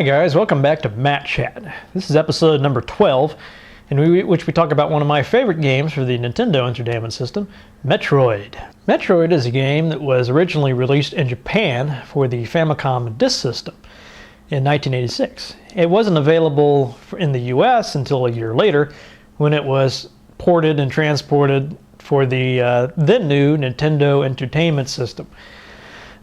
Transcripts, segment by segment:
Hi guys, welcome back to Matt Chat. This is episode number 12, in which we talk about one of my favorite games for the Nintendo Entertainment System, Metroid. Metroid is a game that was originally released in Japan for the Famicom Disk System in 1986. It wasn't available in the US until a year later, when it was ported and transported for the then new Nintendo Entertainment System.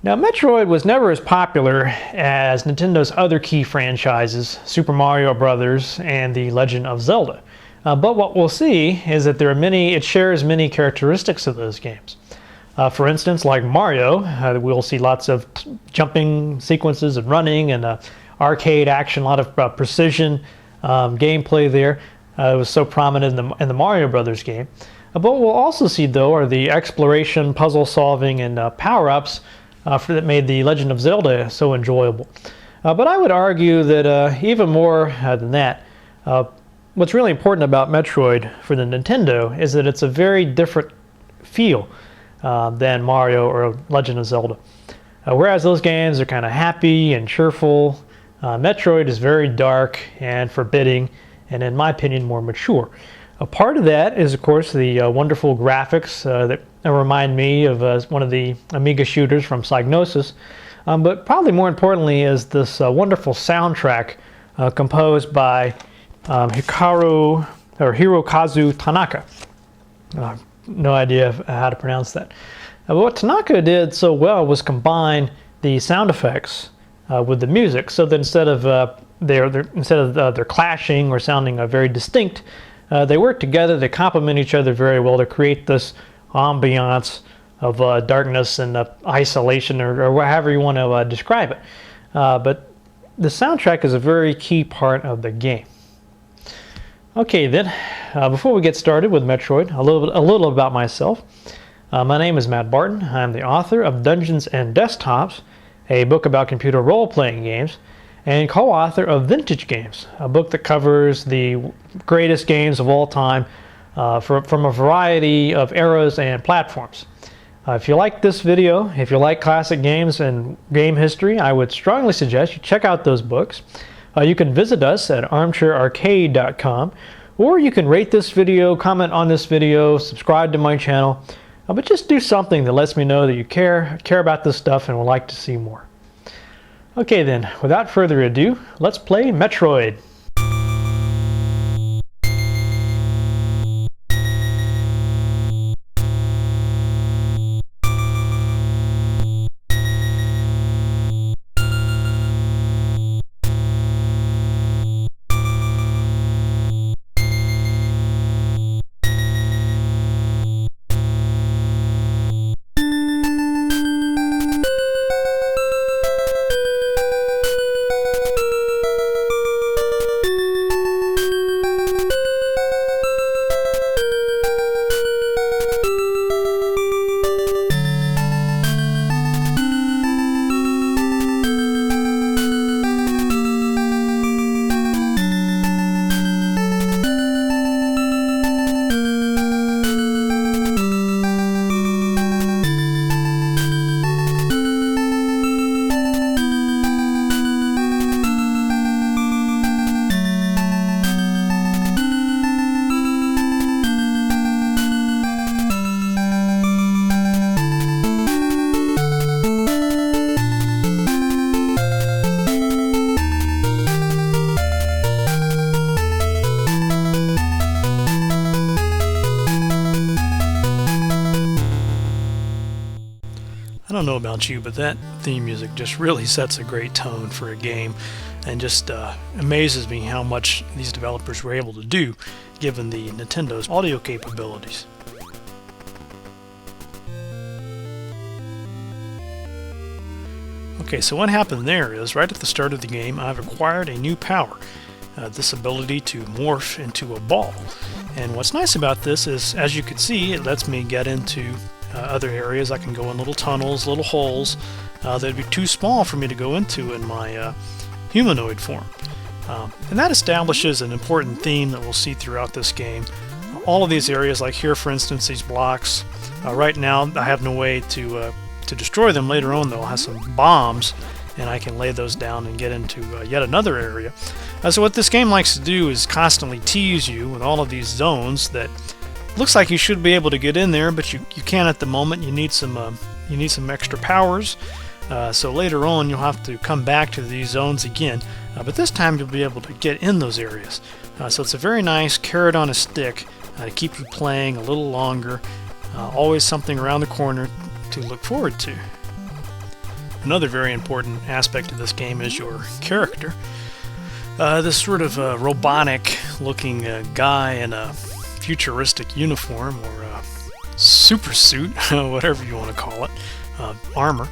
Now, Metroid was never as popular as Nintendo's other key franchises, Super Mario Bros. And The Legend of Zelda. But what we'll see is that it shares many characteristics of those games. For instance, like Mario, we'll see lots of jumping sequences and running and arcade action, a lot of precision gameplay there. It was so prominent in the Mario Bros. Game. But what we'll also see, though, are the exploration, puzzle solving, and power-ups that made The Legend of Zelda so enjoyable. But I would argue that even more than that, what's really important about Metroid for the Nintendo is that it's a very different feel than Mario or Legend of Zelda. Whereas those games are kind of happy and cheerful, Metroid is very dark and forbidding, and in my opinion, more mature. A part of that is, of course, the wonderful graphics that remind me of one of the Amiga shooters from Psygnosis. But probably more importantly is this wonderful soundtrack composed by Hirokazu Tanaka. No idea how to pronounce that. But what Tanaka did so well was combine the sound effects with the music, so that instead of they're clashing or sounding very distinct, they work together, they complement each other very well to create this ambiance of darkness and isolation, or however you want to describe it. But the soundtrack is a very key part of the game. Okay then, before we get started with Metroid, a little about myself. My name is Matt Barton. I'm the author of Dungeons and Desktops, a book about computer role-playing games, and co-author of Vintage Games, a book that covers the greatest games of all time from a variety of eras and platforms. If you like this video, if you like classic games and game history, I would strongly suggest you check out those books. You can visit us at armchairarcade.com, or you can rate this video, comment on this video, subscribe to my channel, but just do something that lets me know that you care about this stuff and would like to see more. Okay then, without further ado, let's play Metroid. I don't know about you, but that theme music just really sets a great tone for a game, and just amazes me how much these developers were able to do given the Nintendo's audio capabilities. Okay, so what happened there is, right at the start of the game, I've acquired a new power. This ability to morph into a ball. And what's nice about this is, as you can see, it lets me get into other areas. I can go in little tunnels, little holes that'd be too small for me to go into in my humanoid form. And that establishes an important theme that we'll see throughout this game. All of these areas, like here for instance, these blocks, right now I have no way to destroy them. Later on though, I'll have some bombs and I can lay those down and get into yet another area. So what this game likes to do is constantly tease you with all of these zones that looks like you should be able to get in there, but you can't at the moment. You need some extra powers. So later on you'll have to come back to these zones again, but this time you'll be able to get in those areas. So it's a very nice carrot on a stick to keep you playing a little longer. Always something around the corner to look forward to. Another very important aspect of this game is your character. This sort of robotic looking guy in a futuristic uniform or super suit, whatever you want to call it, armor.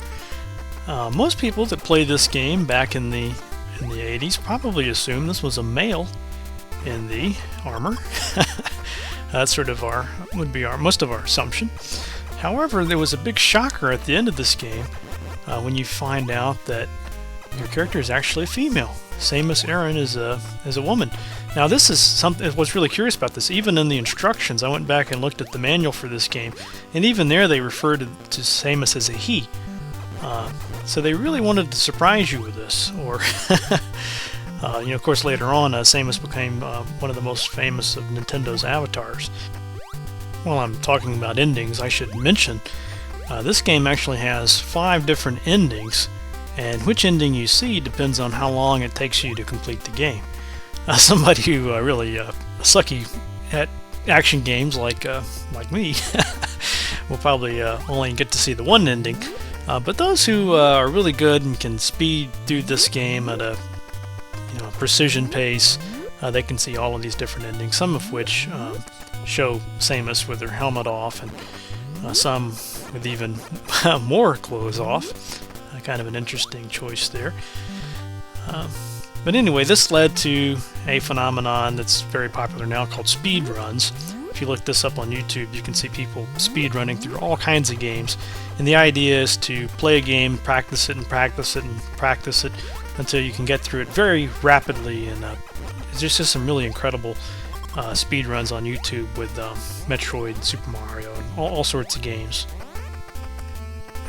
Most people that played this game back in the 80s probably assume this was a male in the armor. That's sort of most of our assumption. However, there was a big shocker at the end of this game when you find out that your character is actually a female. Samus Aran is a woman. Now this is something. What's really curious about this, even in the instructions, I went back and looked at the manual for this game, and even there they referred to Samus as a he. So they really wanted to surprise you with this, or of course later on Samus became one of the most famous of Nintendo's avatars. While I'm talking about endings, I should mention this game actually has 5 different endings, and which ending you see depends on how long it takes you to complete the game. Somebody who really sucky at action games like me will probably only get to see the one ending. But those who are really good and can speed through this game at a precision pace, they can see all of these different endings, some of which show Samus with her helmet off, and some with even more clothes off. Kind of an interesting choice there. But anyway, this led to a phenomenon that's very popular now called speed runs. If you look this up on YouTube, you can see people speed running through all kinds of games. And the idea is to play a game, practice it and practice it and practice it until you can get through it very rapidly. And there's just some really incredible speed runs on YouTube with Metroid, Super Mario, and all sorts of games.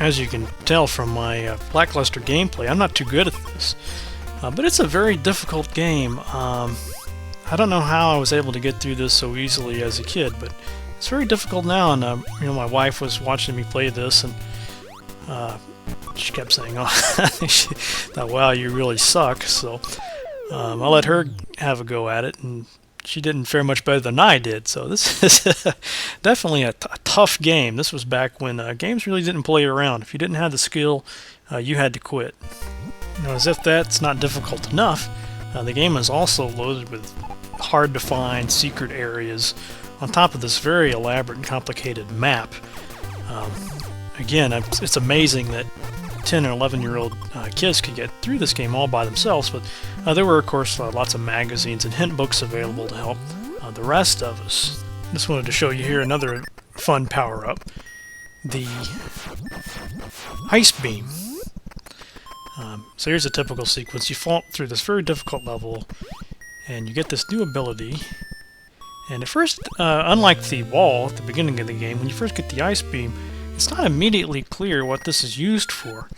As you can tell from my lackluster gameplay, I'm not too good at this. But it's a very difficult game. I don't know how I was able to get through this so easily as a kid, but it's very difficult now. And my wife was watching me play this, and she kept saying, "Oh," she thought, "Wow, you really suck." So I let her have a go at it, and she didn't fare much better than I did. So this is definitely a tough game. This was back when games really didn't play around. If you didn't have the skill, you had to quit. As if that's not difficult enough, the game is also loaded with hard-to-find secret areas on top of this very elaborate and complicated map. Again, it's amazing that 10 and 11-year-old kids could get through this game all by themselves, but there were, of course, lots of magazines and hint books available to help the rest of us. Just wanted to show you here another fun power-up, the Ice Beam. So here's a typical sequence. You fall through this very difficult level, and you get this new ability. And at first, unlike the wall at the beginning of the game, when you first get the Ice Beam, it's not immediately clear what this is used for,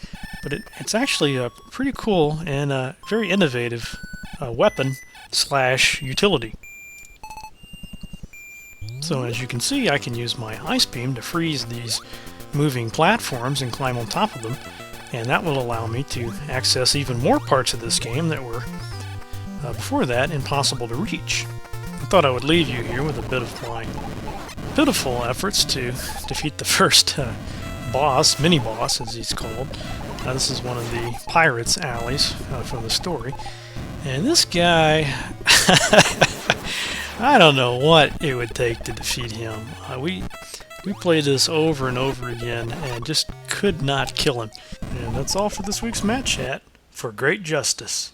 but it's actually a pretty cool and a very innovative weapon / utility. So as you can see, I can use my Ice Beam to freeze these moving platforms and climb on top of them, and that will allow me to access even more parts of this game that were, before that, impossible to reach. I thought I would leave you here with a bit of my pitiful efforts to defeat the first boss, mini-boss as he's called. This is one of the pirates' alleys from the story. And this guy, I don't know what it would take to defeat him. We played this over and over again and just could not kill him. And that's all for this week's Matt Chat for great justice.